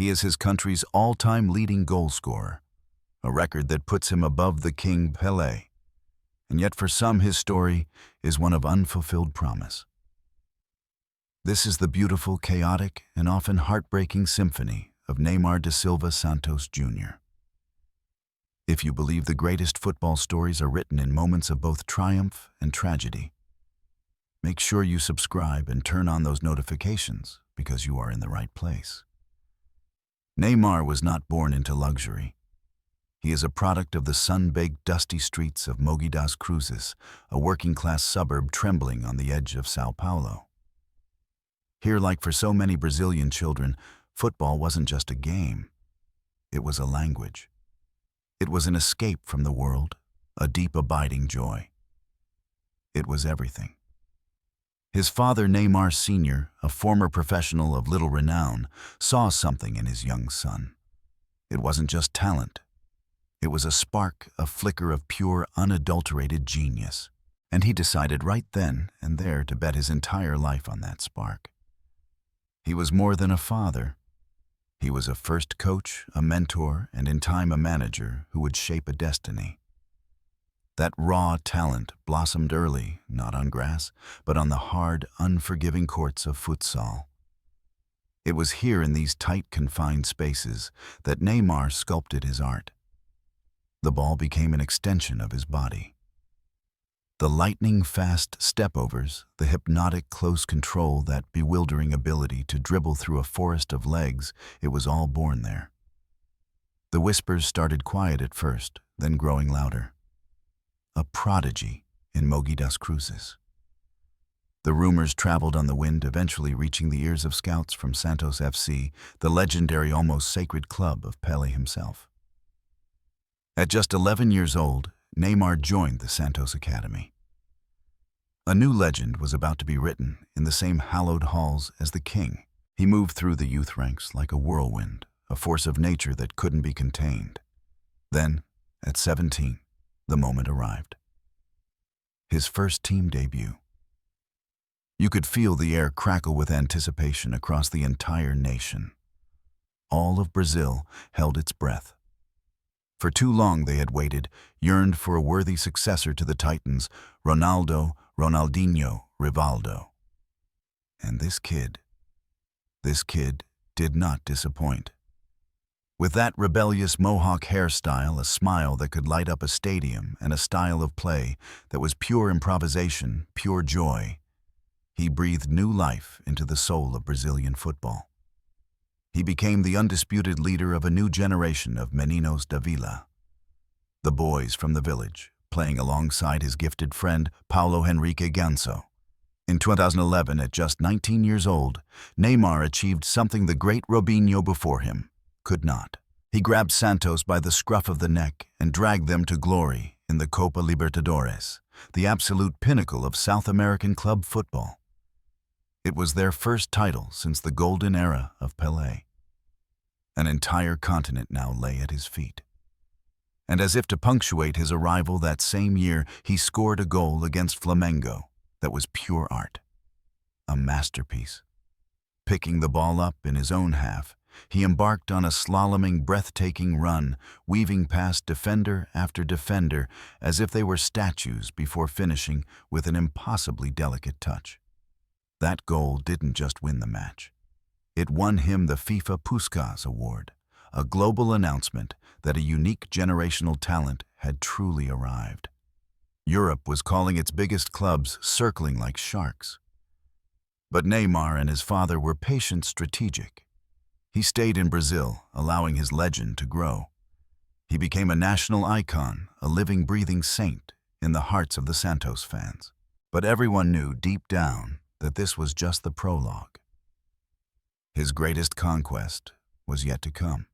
He is his country's all-time leading goal scorer, a record that puts him above the king Pelé. And yet for some his story is one of unfulfilled promise. This is the beautiful, chaotic, and often heartbreaking symphony of Neymar da Silva Santos Jr. If you believe the greatest football stories are written in moments of both triumph and tragedy, make sure you subscribe and turn on those notifications because you are in the right place. Neymar was not born into luxury. He is a product of the sun-baked, dusty streets of Mogi das Cruzes, a working-class suburb trembling on the edge of São Paulo. Here, like for so many Brazilian children, football wasn't just a game. It was a language. It was an escape from the world, a deep, abiding joy. It was everything. His father, Neymar Sr., a former professional of little renown, saw something in his young son. It wasn't just talent. It was a spark, a flicker of pure, unadulterated genius. And he decided right then and there to bet his entire life on that spark. He was more than a father. He was a first coach, a mentor, and in time a manager who would shape a destiny. That raw talent blossomed early, not on grass, but on the hard, unforgiving courts of futsal. It was here in these tight, confined spaces that Neymar sculpted his art. The ball became an extension of his body. The lightning-fast stepovers, the hypnotic close control, that bewildering ability to dribble through a forest of legs, it was all born there. The whispers started quiet at first, then growing louder. A prodigy in Mogi das Cruzes. The rumors traveled on the wind, eventually reaching the ears of scouts from Santos FC, the legendary, almost sacred club of Pelé himself. At just 11 years old, Neymar joined the Santos Academy. A new legend was about to be written in the same hallowed halls as the king. He moved through the youth ranks like a whirlwind, a force of nature that couldn't be contained. Then, at 17, the moment arrived. His first team debut. You could feel the air crackle with anticipation across the entire nation. All of Brazil held its breath. For too long they had waited, yearned for a worthy successor to the Titans, Ronaldo, Ronaldinho, Rivaldo. And this kid did not disappoint. With that rebellious mohawk hairstyle, a smile that could light up a stadium, and a style of play that was pure improvisation, pure joy, he breathed new life into the soul of Brazilian football. He became the undisputed leader of a new generation of meninos da vila, the boys from the village, playing alongside his gifted friend Paulo Henrique Ganso. In 2011, at just 19 years old, Neymar achieved something the great Robinho before him could not. He grabbed Santos by the scruff of the neck and dragged them to glory in the Copa Libertadores, the absolute pinnacle of South American club football. It was their first title since the golden era of Pelé. An entire continent now lay at his feet. And as if to punctuate his arrival that same year, he scored a goal against Flamengo that was pure art, a masterpiece. Picking the ball up in his own half, he embarked on a slaloming, breathtaking run, weaving past defender after defender as if they were statues before finishing with an impossibly delicate touch. That goal didn't just win the match. It won him the FIFA Puskás Award, a global announcement that a unique generational talent had truly arrived. Europe was calling its biggest clubs circling like sharks. But Neymar and his father were patient, strategic. He stayed in Brazil, allowing his legend to grow. He became a national icon, a living, breathing saint in the hearts of the Santos fans. But everyone knew deep down that this was just the prologue. His greatest conquest was yet to come.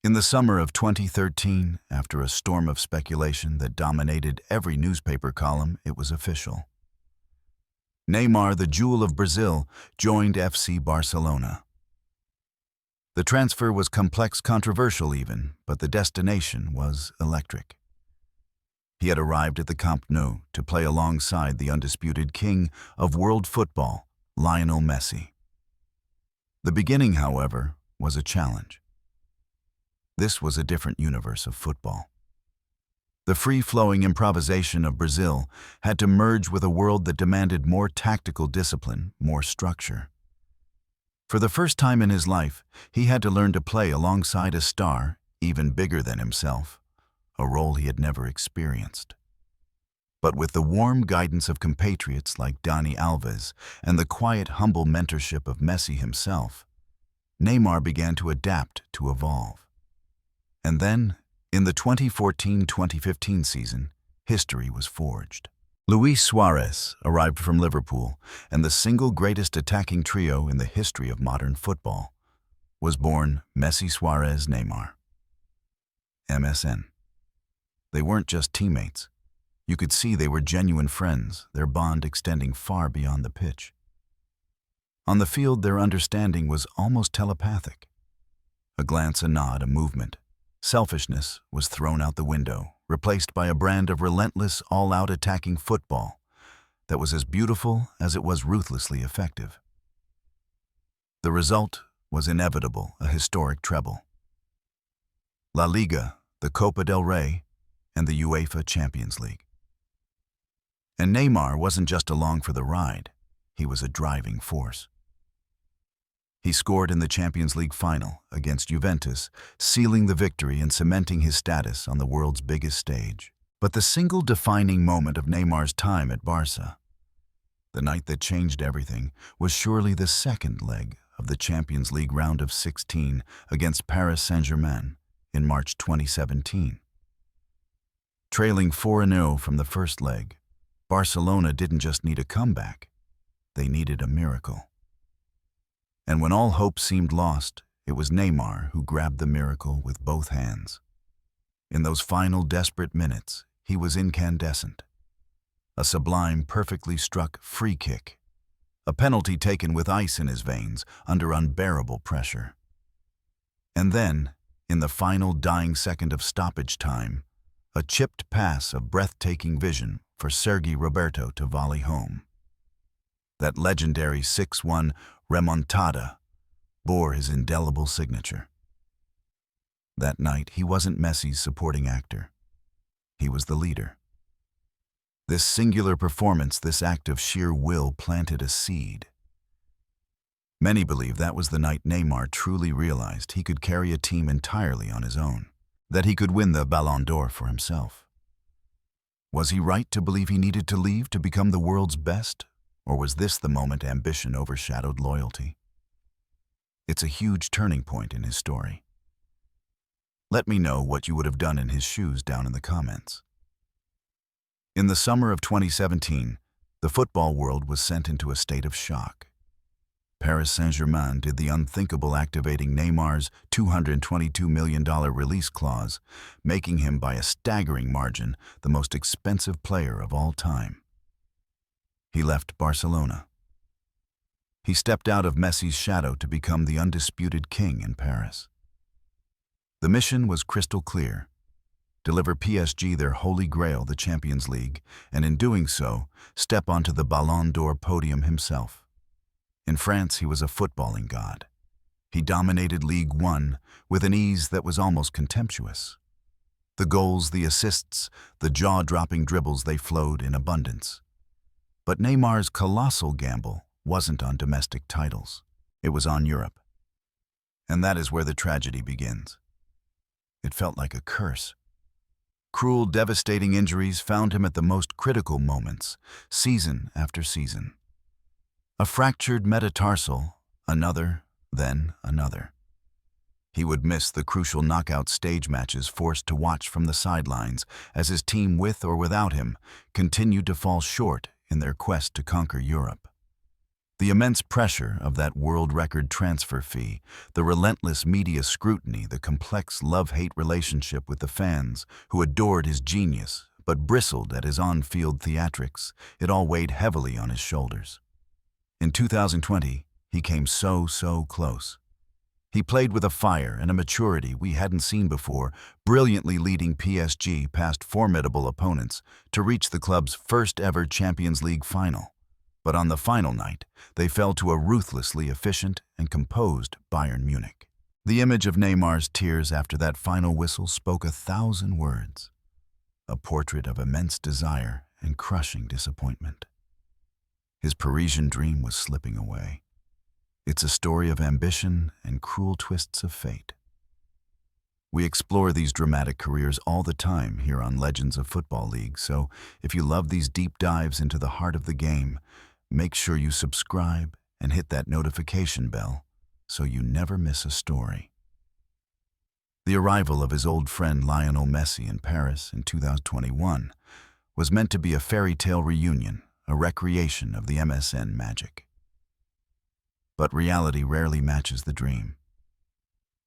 In the summer of 2013, after a storm of speculation that dominated every newspaper column, it was official. Neymar, the jewel of Brazil, joined FC Barcelona. The transfer was complex, controversial even, but the destination was electric. He had arrived at the Camp Nou to play alongside the undisputed king of world football, Lionel Messi. The beginning, however, was a challenge. This was a different universe of football. The free-flowing improvisation of Brazil had to merge with a world that demanded more tactical discipline, more structure. For the first time in his life, he had to learn to play alongside a star even bigger than himself, a role he had never experienced. But with the warm guidance of compatriots like Dani Alves and the quiet, humble mentorship of Messi himself, Neymar began to adapt, to evolve. And then, in the 2014-2015 season, history was forged. Luis Suarez arrived from Liverpool, and the single greatest attacking trio in the history of modern football was born Messi, Suarez, Neymar. MSN. They weren't just teammates. You could see they were genuine friends, their bond extending far beyond the pitch. On the field, their understanding was almost telepathic. A glance, a nod, a movement. Selfishness was thrown out the window, replaced by a brand of relentless, all-out attacking football that was as beautiful as it was ruthlessly effective. The result was inevitable, a historic treble. La Liga, the Copa del Rey, and the UEFA Champions League. And Neymar wasn't just along for the ride, he was a driving force. He scored in the Champions League final against Juventus, sealing the victory and cementing his status on the world's biggest stage. But the single defining moment of Neymar's time at Barca, the night that changed everything, was surely the second leg of the Champions League round of 16 against Paris Saint-Germain in March 2017. Trailing 4-0 from the first leg, Barcelona didn't just need a comeback, they needed a miracle. And when all hope seemed lost, it was Neymar who grabbed the miracle with both hands. In those final desperate minutes, he was incandescent. A sublime, perfectly struck free kick. A penalty taken with ice in his veins under unbearable pressure. And then, in the final dying second of stoppage time, a chipped pass of breathtaking vision for Sergi Roberto to volley home. That legendary 6-1 Remontada bore his indelible signature. That night, he wasn't Messi's supporting actor. He was the leader. This singular performance, this act of sheer will, planted a seed. Many believe that was the night Neymar truly realized he could carry a team entirely on his own, that he could win the Ballon d'Or for himself. Was he right to believe he needed to leave to become the world's best? Or was this the moment ambition overshadowed loyalty? It's a huge turning point in his story. Let me know what you would have done in his shoes down in the comments. In the summer of 2017, the football world was sent into a state of shock. Paris Saint-Germain did the unthinkable, activating Neymar's $222 million release clause, making him by a staggering margin the most expensive player of all time. He left Barcelona. He stepped out of Messi's shadow to become the undisputed king in Paris. The mission was crystal clear: deliver PSG their holy grail, the Champions League, and in doing so, step onto the Ballon d'Or podium himself. In France, he was a footballing god. He dominated Ligue 1 with an ease that was almost contemptuous. The goals, the assists, the jaw-dropping dribbles, they flowed in abundance. But Neymar's colossal gamble wasn't on domestic titles. It was on Europe. And that is where the tragedy begins. It felt like a curse. Cruel, devastating injuries found him at the most critical moments, season after season. A fractured metatarsal, another, then another. He would miss the crucial knockout stage matches, forced to watch from the sidelines as his team, with or without him, continued to fall short in their quest to conquer Europe. The immense pressure of that world record transfer fee, the relentless media scrutiny, the complex love-hate relationship with the fans who adored his genius but bristled at his on-field theatrics, it all weighed heavily on his shoulders. In 2020, he came so close. He played with a fire and a maturity we hadn't seen before, brilliantly leading PSG past formidable opponents to reach the club's first-ever Champions League final. But on the final night, they fell to a ruthlessly efficient and composed Bayern Munich. The image of Neymar's tears after that final whistle spoke 1,000 words, a portrait of immense desire and crushing disappointment. His Parisian dream was slipping away. It's a story of ambition and cruel twists of fate. We explore these dramatic careers all the time here on Legends of Football League, so if you love these deep dives into the heart of the game, make sure you subscribe and hit that notification bell so you never miss a story. The arrival of his old friend Lionel Messi in Paris in 2021 was meant to be a fairy tale reunion, a recreation of the MSN magic. But reality rarely matches the dream.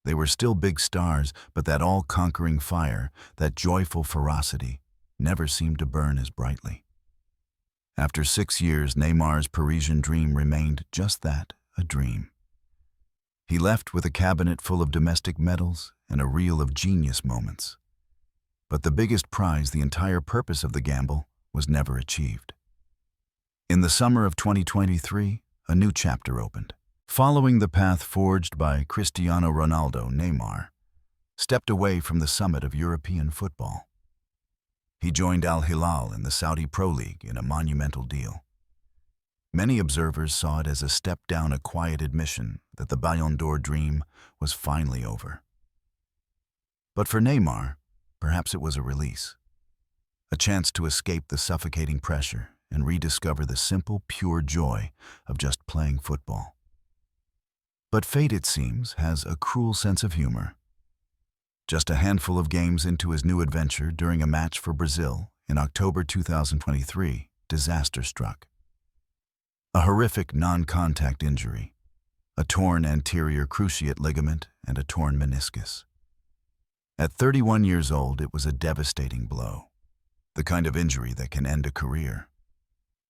They were still big stars, but that all-conquering fire, that joyful ferocity, never seemed to burn as brightly. After 6 years, Neymar's Parisian dream remained just that, a dream. He left with a cabinet full of domestic medals and a reel of genius moments. But the biggest prize, the entire purpose of the gamble, was never achieved. In the summer of 2023, a new chapter opened. Following the path forged by Cristiano Ronaldo, Neymar stepped away from the summit of European football. He joined al-Hilal in the Saudi Pro League in a monumental deal. Many observers saw it as a step down, a quiet admission that the Ballon d'Or dream was finally over. But for Neymar, perhaps it was a release, a chance to escape the suffocating pressure and rediscover the simple, pure joy of just playing football. But fate, it seems, has a cruel sense of humor. Just a handful of games into his new adventure, during a match for Brazil in October 2023, disaster struck. A horrific non-contact injury, a torn anterior cruciate ligament and a torn meniscus. At 31 years old, it was a devastating blow, the kind of injury that can end a career.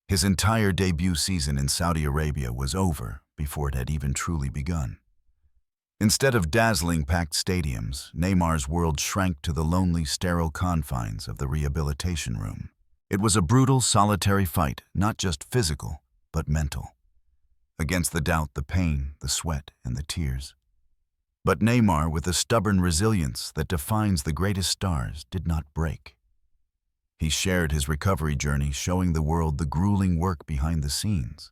His entire debut season in Saudi Arabia was over before it had even truly begun. Instead of dazzling packed stadiums, Neymar's world shrank to the lonely, sterile confines of the rehabilitation room. It was a brutal, solitary fight, not just physical, but mental. Against the doubt, the pain, the sweat, and the tears. But Neymar, with the stubborn resilience that defines the greatest stars, did not break. He shared his recovery journey, showing the world the grueling work behind the scenes.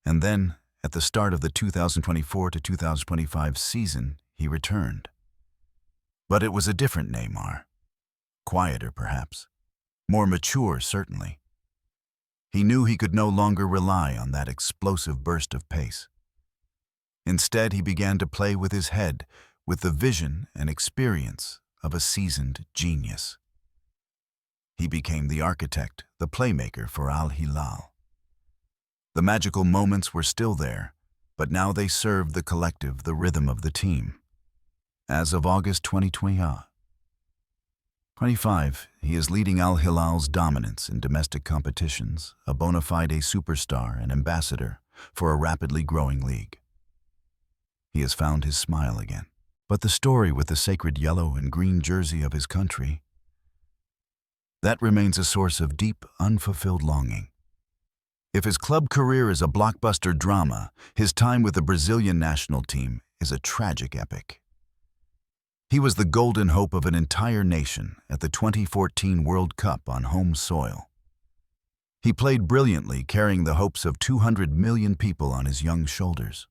And then, at the start of the 2024 to 2025 season, he returned. But it was a different Neymar. Quieter, perhaps. More mature, certainly. He knew he could no longer rely on that explosive burst of pace. Instead, he began to play with his head, with the vision and experience of a seasoned genius. He became the architect, the playmaker for al-Hilal. The magical moments were still there, but now they served the collective, the rhythm of the team. As of August 2025, he is leading al-Hilal's dominance in domestic competitions, a bona fide superstar and ambassador for a rapidly growing league. He has found his smile again. But the story with the sacred yellow and green jersey of his country, that remains a source of deep, unfulfilled longing. If his club career is a blockbuster drama, his time with the Brazilian national team is a tragic epic. He was the golden hope of an entire nation at the 2014 World Cup on home soil. He played brilliantly, carrying the hopes of 200 million people on his young shoulders.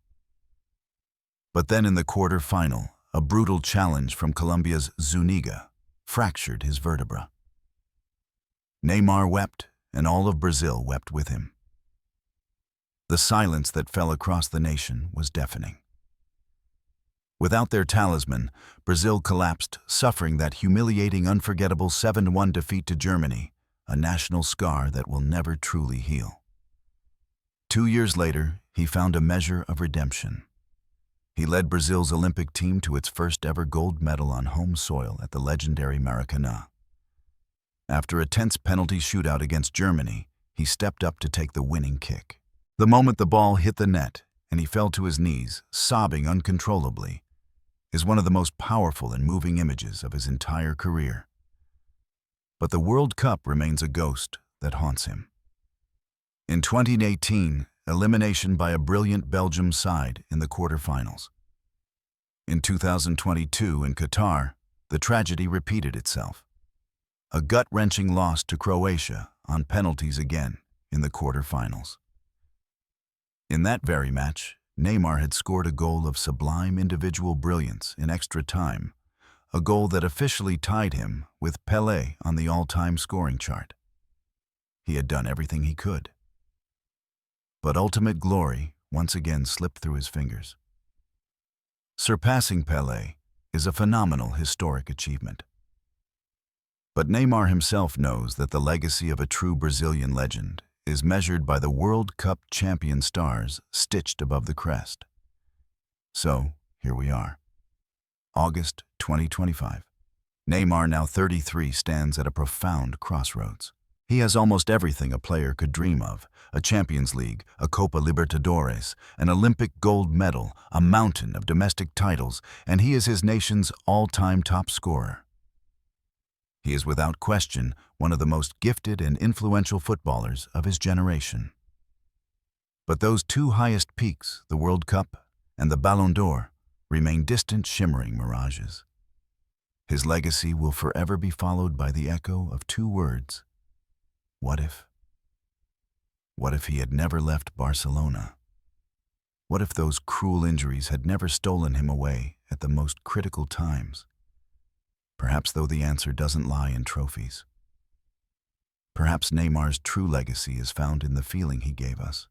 But then in the quarter-final, a brutal challenge from Colombia's Zuniga fractured his vertebra. Neymar wept, and all of Brazil wept with him. The silence that fell across the nation was deafening. Without their talisman, Brazil collapsed, suffering that humiliating, unforgettable 7-1 defeat to Germany, a national scar that will never truly heal. 2 years later, he found a measure of redemption. He led Brazil's Olympic team to its first-ever gold medal on home soil at the legendary Maracanã. After a tense penalty shootout against Germany, he stepped up to take the winning kick. The moment the ball hit the net and he fell to his knees, sobbing uncontrollably, is one of the most powerful and moving images of his entire career. But the World Cup remains a ghost that haunts him. In 2018, elimination by a brilliant Belgium side in the quarterfinals. In 2022 in Qatar, the tragedy repeated itself. A gut-wrenching loss to Croatia on penalties again in the quarterfinals. In that very match, Neymar had scored a goal of sublime individual brilliance in extra time, a goal that officially tied him with Pelé on the all-time scoring chart. He had done everything he could. But ultimate glory once again slipped through his fingers. Surpassing Pelé is a phenomenal historic achievement. But Neymar himself knows that the legacy of a true Brazilian legend is measured by the World Cup champion stars stitched above the crest. So, here we are. August 2025. Neymar, now 33, stands at a profound crossroads. He has almost everything a player could dream of: a Champions League, a Copa Libertadores, an Olympic gold medal, a mountain of domestic titles, and he is his nation's all-time top scorer. He is without question one of the most gifted and influential footballers of his generation. But those two highest peaks, the World Cup and the Ballon d'Or, remain distant, shimmering mirages. His legacy will forever be followed by the echo of two words: what if? What if he had never left Barcelona? What if those cruel injuries had never stolen him away at the most critical times? Perhaps, though, the answer doesn't lie in trophies. Perhaps Neymar's true legacy is found in the feeling he gave us.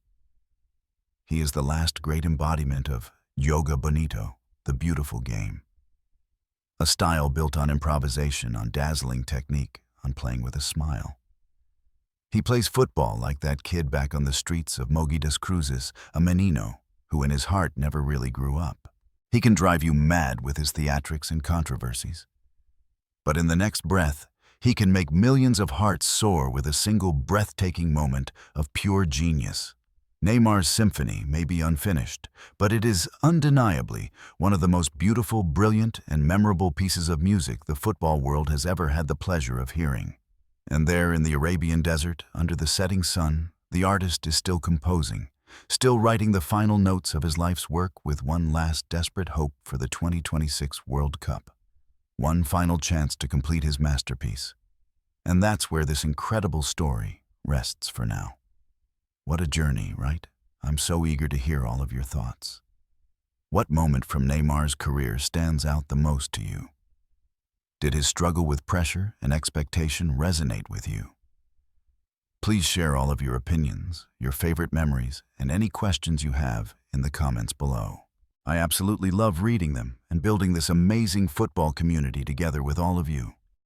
He is the last great embodiment of Joga Bonito, the beautiful game. A style built on improvisation, on dazzling technique, on playing with a smile. He plays football like that kid back on the streets of Mogi das Cruzes, a menino who in his heart never really grew up. He can drive you mad with his theatrics and controversies. But in the next breath, he can make millions of hearts soar with a single breathtaking moment of pure genius. Neymar's symphony may be unfinished, but it is undeniably one of the most beautiful, brilliant, and memorable pieces of music the football world has ever had the pleasure of hearing. And there in the Arabian desert, under the setting sun, the artist is still composing, still writing the final notes of his life's work with one last desperate hope for the 2026 World Cup. One final chance to complete his masterpiece. And that's where this incredible story rests for now. What a journey, right? I'm so eager to hear all of your thoughts. What moment from Neymar's career stands out the most to you? Did his struggle with pressure and expectation resonate with you? Please share all of your opinions, your favorite memories, and any questions you have in the comments below. I absolutely love reading them and building this amazing football community together with all of you.